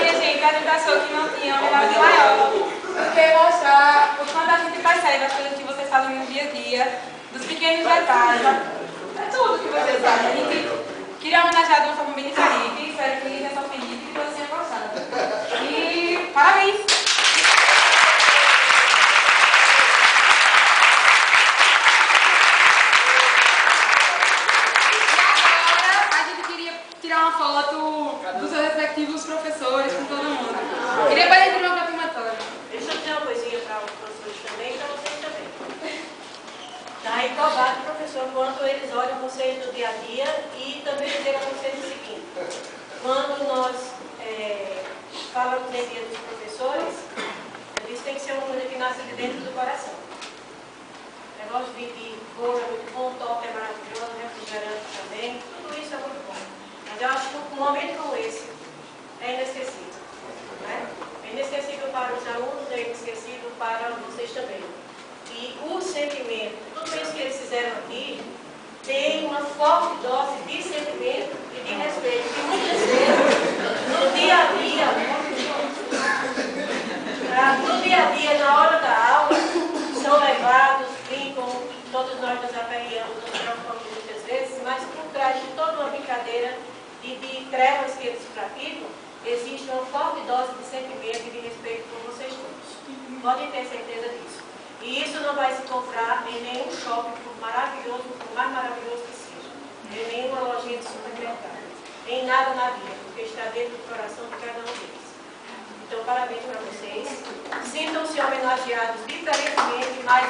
minha gente, a gente achou que não tinha homenagem maior do que mostrar o quanto a gente percebe as coisas que vocês fazem no dia a dia, dos pequenos detalhes, é tudo que vocês fazem. A gente queria homenagear de uma forma bem diferente, espero que tenha ofendido e que todos tenham gostado. E parabéns! Tirar uma foto dos seus respectivos professores com todo mundo. E depois a gente vai para a primatória. Deixa eu dizer uma coisinha para os professores também e para vocês também. Está reprovado, professor, quando eles olham vocês no dia a dia e também dizer a vocês o seguinte: quando nós falamos em dia dos professores, isso tem que ser uma coisa que nasce de dentro do coração. O negócio de bolo é muito bom, top é maravilhoso, refrigerante também, tudo isso é muito bom. Mas eu acho que um momento como esse é inesquecível. Né? É inesquecível para os alunos, é inesquecível para vocês também. E o sentimento, tudo isso que eles fizeram aqui, tem uma forte dose de sentimento e de respeito. E muitas vezes, no dia a dia, na hora da aula, são levados, brincam, todos nós nos aperreamos, nos preocupamos muitas vezes, mas por trás de toda uma brincadeira e de trevas que eles praticam, existe uma forte dose de sentimento e de respeito por vocês todos. Podem ter certeza disso. E isso não vai se comprar em nenhum shopping, por maravilhoso, por mais maravilhoso que seja. Em nenhuma lojinha de supermercado. Em nada na vida, porque está dentro do coração de cada um deles. Então, parabéns para vocês. Sintam-se homenageados diferentemente, mas